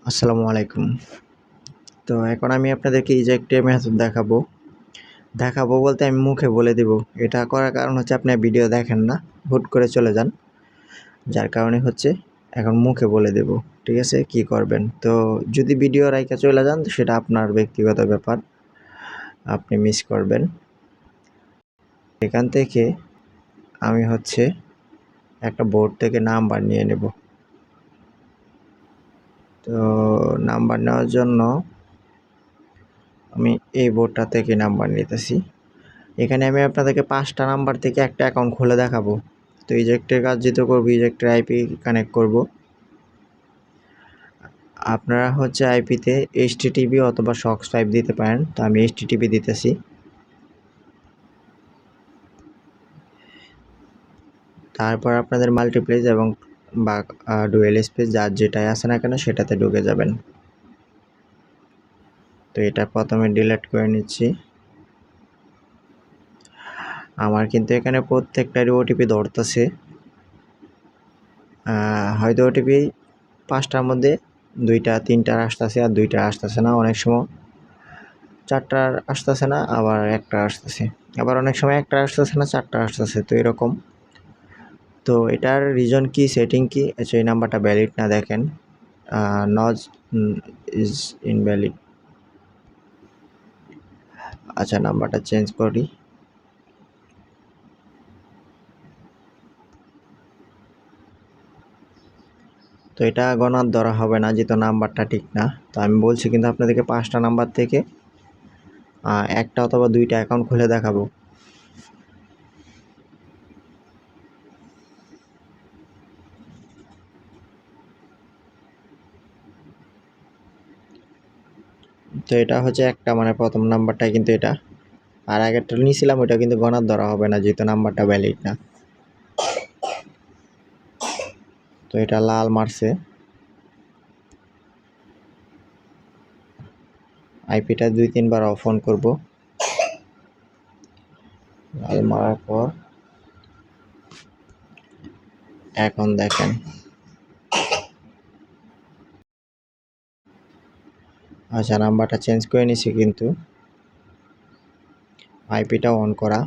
আসসালামু আলাইকুম। তো এখন আমি আপনাদেরকে ইজেক্টের মেথড দেখাবো বলতে আমি মুখে বলে দিব। এটা করার কারণ হচ্ছে আপনি ভিডিও দেখেন না, হুট করে চলে যান। যার কারণে হচ্ছে এখন মুখে বলে দেব। ঠিক আছে? কি করবেন? তো যদি ভিডিও রাইখা চলে যান সেটা আপনার ব্যক্তিগত ব্যাপার। আপনি মিস করবেন। এখান থেকে আমি হচ্ছে একটা বোর্ড থেকে নাম্বার নিয়ে নেব। তো নাম্বার নেওয়ার জন্য আমি এই বোর্ডটা থেকে নাম্বার নিতেছি। এখানে আমি আপনাদেরকে 5টা নাম্বার থেকে একটা অ্যাকাউন্ট খুলে দেখাবো। তো ইজেক্টের কাজ যেহেতু করবো, ইজেক্টের আইপি কানেক্ট করব। আপনারা হচ্ছে আইপিতে এইচটিটিপি অথবা সক্স 5 দিতে পারেন। তো আমি এইচটিটিপি দিতেছি। তারপর আপনাদের মাল্টিপ্লেস এবং বা ডুয়েল স্পেস যার যেটাই আছে না কেন সেটাতে ঢুকে যাবেন। তো এটা প্রথমে ডিলিট করে নিচ্ছি। আমার কিন্তু এখানে প্রত্যেকটারই ওটিপি ধরতেছে। হয়তো ওটিপি 5টার মধ্যে 2টা 3টার আসতেছে আর 2টার আসতেছে না। অনেক সময় 4টার আসতেছে না, আবার 1টা আসতেছে। আবার অনেক সময় 1টা আসতেছে না, 4টা আসতেছে। তো এরকম। তো এটার রিজন কি, সেটিং কি? আচ্ছা, এই নাম্বারটা ভ্যালিড না, দেখেন। নজ ইজ ইনভ্যালিড। আচ্ছা, নাম্বারটা চেঞ্জ করি। তো এটা গণার ধরা হবে না যেহেতু নাম্বারটা ঠিক না। তো আমি বলছি কিন্তু আপনাদেরকে 5টা নাম্বার থেকে একটা অথবা 2টা অ্যাকাউন্ট খুলে দেখাবো। তো এটা হচ্ছে একটা, মানে প্রথম নাম্বারটাই কিন্তু এটা। আর আগেরটা নিয়েছিলাম ওইটা কিন্তু গণার ধরা হবে না যেহেতু নাম্বারটা ভ্যালিড না। তো এটা লাল মারছে। আইপিটা 2-3 বার অফ অন করবো। লাল মারার পর এখন দেখেন আচ্ছা, নাম্বারটা চেঞ্জ করে নিছি কিন্তু আইপিটা অন করা।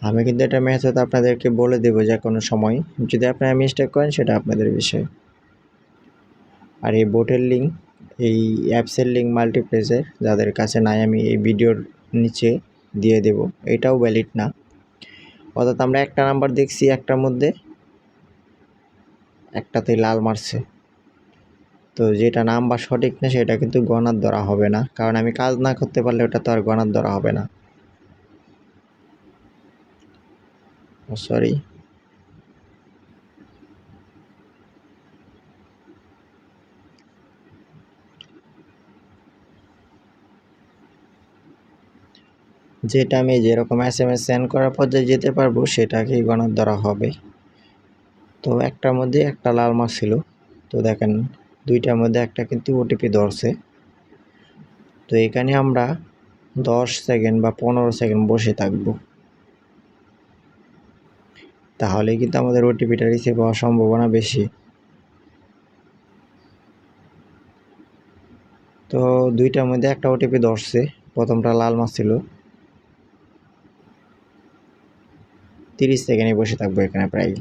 আমি কিন্তু এটা মেথড আপনাদেরকে বলে দেবো যে কোনো সময়। যদি আপনারা মিস্টেক করেন সেটা আপনাদের বিষয়। আর এই বোটের লিঙ্ক, এই অ্যাপসের লিঙ্ক মাল্টিপ্লেসের যাদের কাছে নাই আমি এই ভিডিওর নিচে দিয়ে দেব। এটাও ভ্যালিড না। অর্থাৎ আমরা একটা নাম্বার দেখছি, একটার মধ্যে একটাতেই লাল মারছে। তো যেটা নাম্বার সঠিক না সেটা কিন্তু গণার ধরা হবে না, কারণ আমি কাজ না করতে পারলে ওটা তো আর গণার ধরা হবে না। সরি। যেটা আমি যেরকম SMS সেন্ড করার পর্যায়ে যেতে পারবো সেটাকেই গণার ধরা হবে। তো একটার মধ্যে একটা লাল মার্ক ছিল। তো দেখেন 2টার মধ্যে একটা কিন্তু ওটিপি ধরছে। তো এখানে আমরা 10 সেকেন্ড বা 15 সেকেন্ড বসে থাকবো, তাহলে কিন্তু আমাদের ওটিপিটা রিসিভ হওয়ার সম্ভাবনা বেশি। তো 2টার মধ্যে একটা ওটিপি ধরছে, প্রথমটা লাল মার্ক ছিল। 30 সেকেন্ডে বসে থাকবো এখানে প্রায়।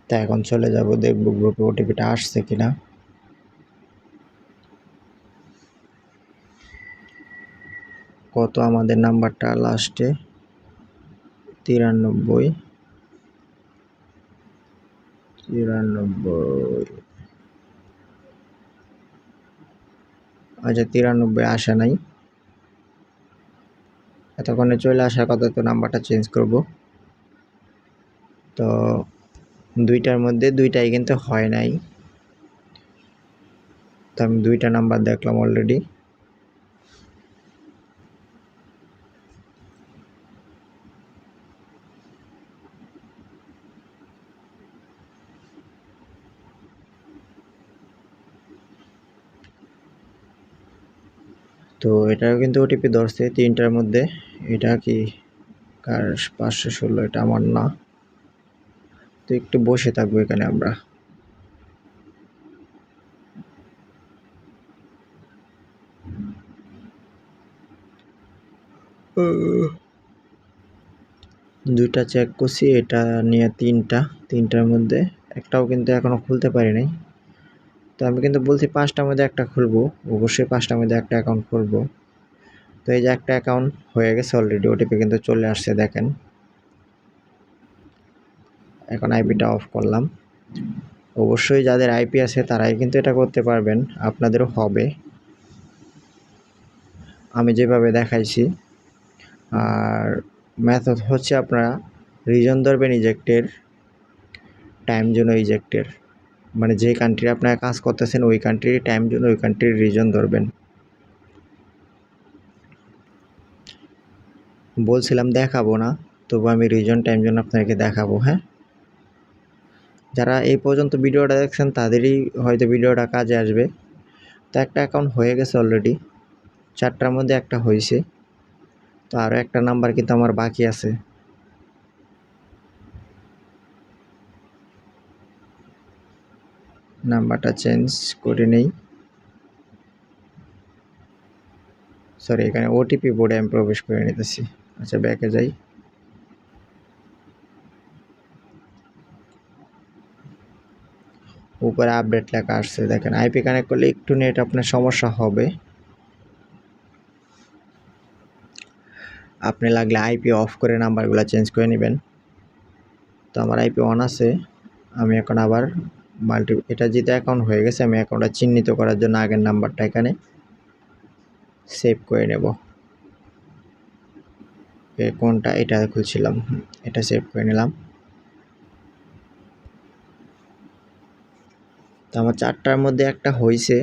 তা এখন চলে যাব, দেখবো গ্রুপে ওটিপিটা আসছে কিনা। কত আমাদের নাম্বারটা লাস্টে? 93 93। আচ্ছা, 93 আসে নাই। এতক্ষণে চলে আসার কথা, তো নাম্বারটা চেঞ্জ করব। তো 2টার মধ্যে 2টাই কিন্তু হয় নাই। তো আমি 2টা নাম্বার দেখলাম অলরেডি। তো এটাও কিন্তু ওটিপি ধরছে 3টার মধ্যে। এটা কি কার 516 এটা আমার না, তো একটু বসে থাকবো এখানে আমরা। দুইটা চেক করছি, এটা নিয়ে তিনটার মধ্যে একটাও কিন্তু এখনো খুলতে পারি নাই। তো আমি কিন্তু বলছি 5টার মধ্যে একটা খুলবো, অবশ্যই 5টার মধ্যে একটা অ্যাকাউন্ট খুলবো। তো এই যে একটা অ্যাকাউন্ট হয়ে গেছে অলরেডি, ওটিপি কিন্তু চলে আসছে দেখেন। এখন আইপিটা অফ করলাম। অবশ্যই যাদের আইপি আছে তারাই কিন্তু এটা করতে পারবেন, আপনাদেরও হবে আমি যেভাবে দেখাইছি। আর মেথড হচ্ছে আপনারা রিজন ধরবেন ইজেক্টের, টাইম জোন ইজেক্টের, মানে যে কান্ট্রি আপনারা কাজ করতেছেন ওই কান্ট্রির টাইম জোন, ওই কান্ট্রির রিজন ধরবেন। বলছিলাম দেখাবো না, তবু আমি রিজন টাইম জোন আপনাদেরকে দেখাবো। হ্যাঁ, যারা এই পর্যন্ত ভিডিওটা দেখছেন তাদেরই হয়তো ভিডিওটা কাজে আসবে। তো একটা অ্যাকাউন্ট হয়ে গেছে অলরেডি, 4টার মধ্যে একটা হয়েছে, তো আরও একটা নাম্বার কিন্তু আমার বাকি আছে। নাম্বারটা চেঞ্জ করে নেই, সরি এখানে ওটিপি বোর্ডে আমি প্রবেশ করে নিতেছি। আচ্ছা ব্যাকে যাই। উপরে আপডেট লেখা আসছে দেখেন, আইপি কানেক্ট করলে একটু নেট আপনার সমস্যা হবে, আপনি লাগলে আইপি অফ করে নাম্বারগুলো চেঞ্জ করে নেবেন। তো আমার আইপি অন আছে, আমি এখন আবার এটা যেটা অ্যাকাউন্ট হয়ে গেছে, আমি অ্যাকাউন্টটা চিহ্নিত করার জন্য আগের নাম্বারটা এখানে সেভ করে নেব। কোনটা, এটা খুলছিলাম, এটা সেভ করে নিলাম। তো আমার 4টার মধ্যে একটা হয়েছে,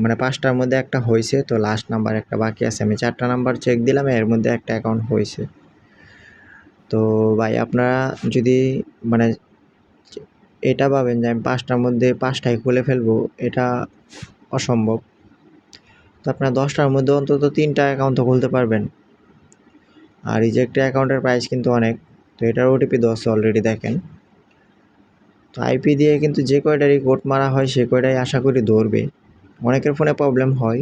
মানে 5টার মধ্যে একটা হয়েছে, তো লাস্ট নাম্বার একটা বাকি আছে। আমি 4টা নাম্বার চেক দিলাম, এর মধ্যে একটা অ্যাকাউন্ট হয়েছে। তো ভাই আপনারা যদি মানে এটা ভাবেন যে আমি 5টার মধ্যে 5টাই খুলে ফেলবো, এটা অসম্ভব। তো আপনার 10টার মধ্যে অন্তত 3টা অ্যাকাউন্ট তো খুলতে পারবেন। আর রিজেক্ট অ্যাকাউন্টের প্রাইস কিন্তু অনেক, তো এটার ওটিপি 10 অলরেডি দেখেন। তো আইপি দিয়ে কিন্তু যে কয়টারই কোড মারা হয় সে কয়টাই আশা করি ধরবে। অনেকের ফোনে প্রবলেম হয়,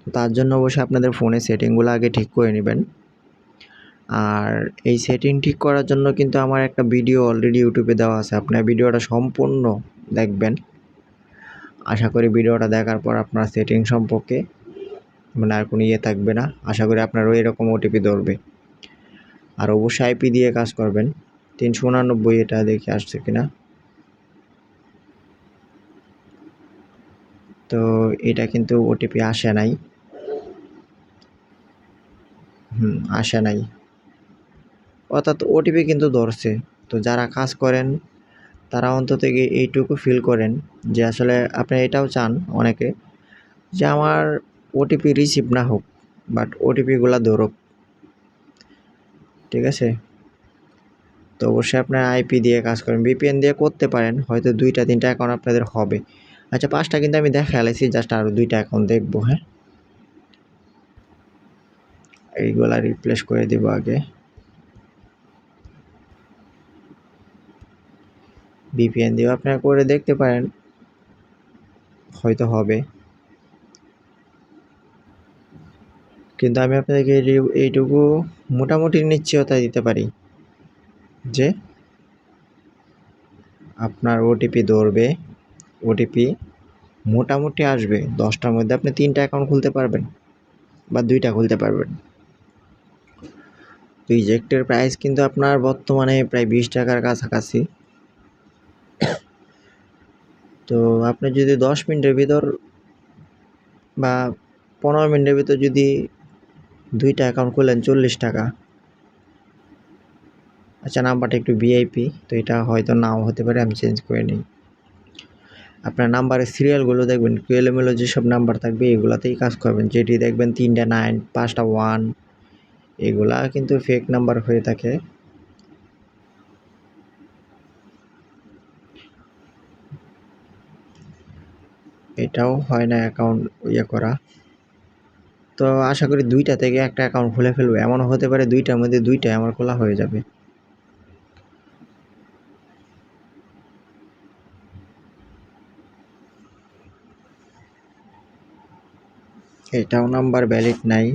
তো তার জন্য অবশ্যই আপনাদের ফোনে সেটিংগুলো আগে ঠিক করে নেবেন। আর এই সেটিং ঠিক করার জন্য কিন্তু আমার একটা ভিডিও অলরেডি ইউটিউবে দেওয়া আছে, আপনার ভিডিওটা সম্পূর্ণ দেখবেন। আশা করি ভিডিওটা দেখার পর আপনার সেটিং সম্পর্কে মানে আর কোনো ইয়ে থাকবে না, আশা করি আপনারও এরকম ওটিপি ধরবে। আর অবশ্যই আইপি দিয়ে কাজ করবেন। 389 এটা দেখে আসছে কিনা। তো এটা কিন্তু ওটিপি আসে নাই, আসে নাই, অর্থাৎ ওটিপি কিন্তু ধরছে। তো যারা কাজ করেন তারা অন্তত এইটুকু ফিল করেন যে আসলে আপনি এটাও চান অনেকে যে আমার ওটিপি রিসিভ না হোক, বাট ওটিপিগুলো ধরুক, ঠিক আছে। তো অবশ্যই আপনার আইপি দিয়ে কাজ করেন, ভিপিএন দিয়ে করতে পারেন, হয়তো 2টা 3টা অ্যাকাউন্ট আপনাদের হবে। আচ্ছা 5টা কিন্তু আমি দেখা ফেলেছি, জাস্ট আরও 2টা অ্যাকাউন্ট দেখবো। হ্যাঁ, এইগুলা রিপ্লেস করে দেবো আগে। ভিপিএন দিয়েও আপনারা করে দেখতে পারেন, হয়তো হবে। কিন্তু আমি আপনাদেরকে এইটুকু মোটামুটি নিশ্চয়তা দিতে পারি যে আপনার ওটিপি ধরবে, ওটিপি মোটামুটি আসবে। 10টার মধ্যে আপনি 3টা অ্যাকাউন্ট খুলতে পারবেন বা 2টা খুলতে পারবেন। তো ইজেক্টের প্রাইস কিন্তু আপনার বর্তমানে প্রায় 20 টাকার কাছাকাছি। তো আপনি যদি 10 মিনিটের ভিতর বা 15 মিনিটের ভিতর যদি 2টা অ্যাকাউন্ট খুলেন 40 টাকা। আচ্ছা নাম্বারটা একটু ভিআইপি, তো এটা হয়তো নাও হতে পারে, আমি চেঞ্জ করে নিই। আপনার নাম্বারের সিরিয়ালগুলো দেখবেন এলোমেলো যেসব নাম্বার থাকবে এগুলাতেই কাজ করবেন। যেটি দেখবেন 3টা 9 5টা 1, এগুলা কিন্তু ফেক নাম্বার হয়ে থাকে। এটাও হয় না অ্যাকাউন্ট ইয়ে করা। তো আশা করি 2টা থেকে একটা অ্যাকাউন্ট খুলে ফেলবো, এমনও হতে পারে 2টার মধ্যে 2টাই আমার খোলা হয়ে যাবে। এটাও নাম্বার ভ্যালিড নাই।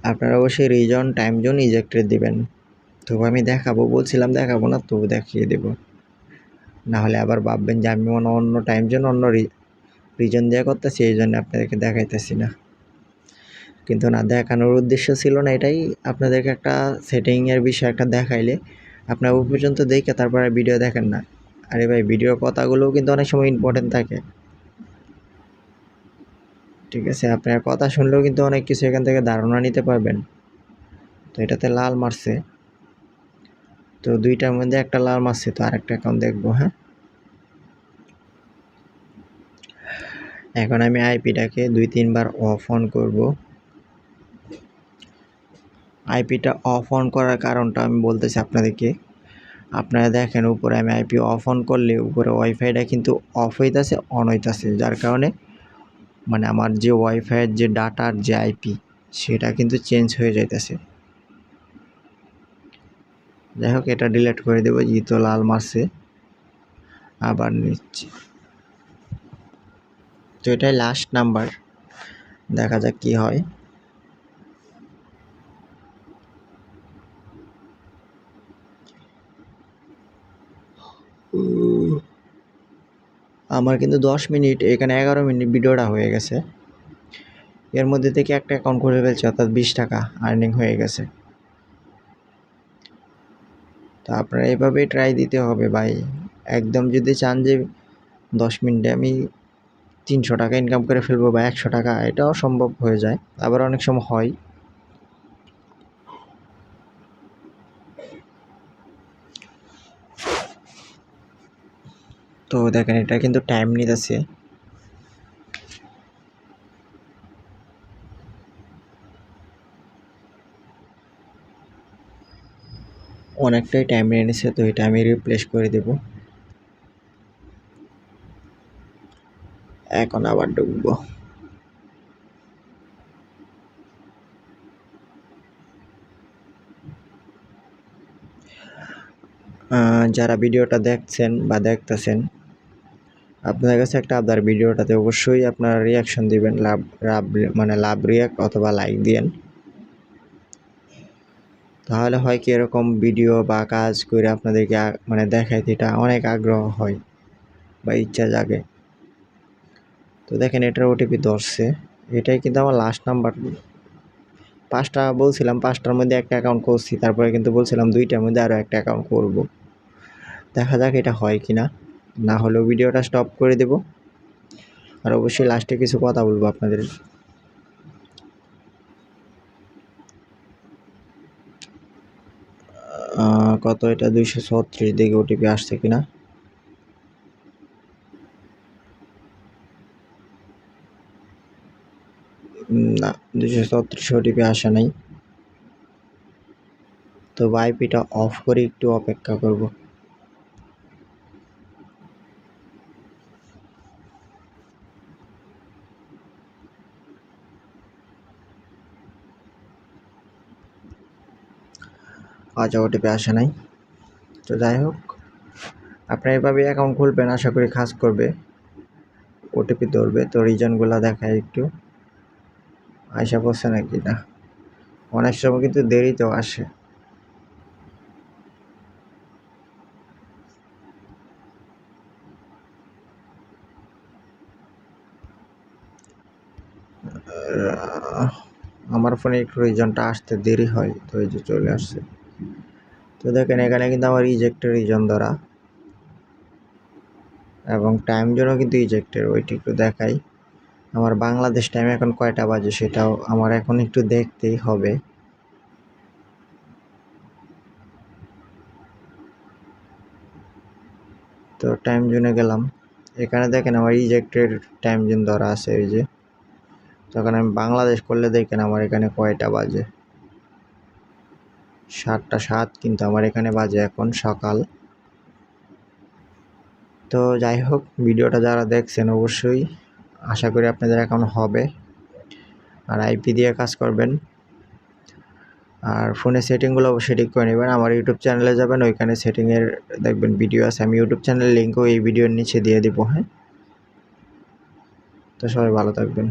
আপনারা অবশ্যই রিজন টাইম জোন ইজেক্টেড দিবেন। তবু আমি দেখাবো বলছিলাম, দেখাবো না, তবু দেখিয়ে দেব, না হলে আবার ভাববেন যে আমি অন্য টাইম জোন অন্য রিজন দিয়ে করতেছি, এই জন্য আপনাদেরকে দেখাইতেছি না। কিন্তু না, দেখানোর উদ্দেশ্য ছিল না এটাই, আপনাদেরকে একটা সেটিংয়ের বিষয় একটা দেখাইলে আপনারা ওই পর্যন্ত দেখে তারপরে ভিডিও দেখেন না। আরে ভাই, ভিডিওর কথাগুলোও কিন্তু অনেক সময় ইম্পর্টেন্ট থাকে, ঠিক আছে? আপনার কথা শুনলেও কিন্তু অনেক কিছু এখান থেকে ধারণা নিতে পারবেন। তো এটাতে লাল মারছে, তো 2টার মধ্যে একটা লাল মারছে, তো আরেকটা অ্যাকাউন্ট দেখবো। হ্যাঁ, এখন আমি আইপিটাকে 2-3 বার অফ অন করব। আইপিটা অফ অন করার কারণটা আমি বলতেছি আপনাদেরকে। আপনারা দেখেন উপরে আমি আইপি অফ অন করলে উপরে ওয়াইফাইটা কিন্তু অফ হইতাছে, অন হইতাছে, যার কারণে মানে আমার যে ওয়াইফাইয়ের যে ডাটার যে আইপি সেটা কিন্তু চেঞ্জ হয়ে যাইতেছে। যাই হোক, এটা ডিলিট করে দেবো, যেহেতু লাল মারছে। আবার নিচ্ছি, তো এটাই লাস্ট নাম্বার, দেখা যাক কি হয়। আমার কিন্তু 10 মিনিট, এখানে 11 মিনিট ভিডিওটা হয়ে গেছে। এর মধ্যে থেকে একটা অ্যাকাউন্ট খুলে ফেলছি, অর্থাৎ 20 টাকা আর্নিং হয়ে গেছে। তো আপনারা এভাবেই ট্রাই দিতে হবে ভাই। একদম যদি চান যে 10 মিনিটে আমি 300 টাকা ইনকাম করে ফেলবো বা 100 টাকা, এটাও সম্ভব হয়ে যায়, আবার অনেক সময় হয়। তো দেখেন, এটা কিন্তু টাইম নিতেছে। অনেকটাই টাইম নিয়ে নিছে, তো এটা আমি রিপ্লেস করে দেব। এখন আবার ঢুকবো। যারা ভিডিওটা দেখছেন বা দেখতেছেন, আপনাদের কাছে একটা আবদার, ভিডিওটাতে অবশ্যই আপনারা রিয়াকশন দিবেন, লাভ রিয়াক্ট অথবা লাইক দিয়েন। তাহলে হয় কি, এরকম ভিডিও বা কাজ করে আপনাদেরকে মানে দেখাইতে এটা অনেক আগ্রহ হয় বা ইচ্ছা জাগে। তো দেখেন, এটার ওটিপি ধরছে, এটাই কিন্তু আমার লাস্ট নাম্বার। 5টা বলছিলাম, 5টার মধ্যে একটা অ্যাকাউন্ট করছি, তারপরে কিন্তু বলছিলাম 2টার মধ্যে আরও একটা অ্যাকাউন্ট করব। দেখা যাক এটা হয় কি না, না হলেও ভিডিওটা স্টপ করে দেব। আর অবশ্যই লাস্টে কিছু কথা বলবো আপনাদের। কত এটা, 236, দেখি ওটিপি আসছে কিনা। না, 236 ওটিপি আসা নাই। তো আইপিটা অফ করে একটু অপেক্ষা করব। আচ্ছা, ওটিপি আসে নাই। তো যাই হোক, আপনারা এভাবে অ্যাকাউন্ট খুলবেন, আশা করি কাজ করবে। ওটিপি ধরবে, তো রিজনগুলো দেখায় একটু, আশা করছে নাকি না। অনেক সময় কিন্তু দেরিতেও আসে। আমার ফোনে একটু রিজনটা আসতে দেরি হয়, তো এই যে চলে আসছে। তো দেখেন, এখানে কিন্তু আমার ইজেক্টের রিজন ধরা এবং টাইম জোনও কিন্তু ইজেক্টের, ওইটি একটু দেখাই। আমার বাংলাদেশ টাইম এখন কয়টা বাজে সেটাও আমার এখন একটু দেখতেই হবে। তো টাইম জোনে গেলাম, এখানে দেখেন আমার ইজেক্টের টাইম জোন ধরা আছে, ওই যে। তখন আমি বাংলাদেশ করলে দেখেন আমার এখানে কয়টা বাজে, 7টা 7, কিন্তু আমার এখানে বাজে এখন সকাল। তো তো যাই হোক, ভিডিওটা যারা দেখছেন অবশ্যই আশা করি আপনাদের অ্যাকাউন্ট হবে। আর আইপি দিয়ে কাজ করবেন, আর ফোনের সেটিংগুলো অবশ্যই ঠিক করে নেবেন। আমার ইউটিউব চ্যানেলে যাবেন, ওইখানে সেটিংয়ের দেখবেন ভিডিও আছে। আমি ইউটিউব চ্যানেলের লিঙ্কও এই ভিডিওর নিচে দিয়ে দিব। হ্যাঁ, তো সবাই ভালো থাকবেন।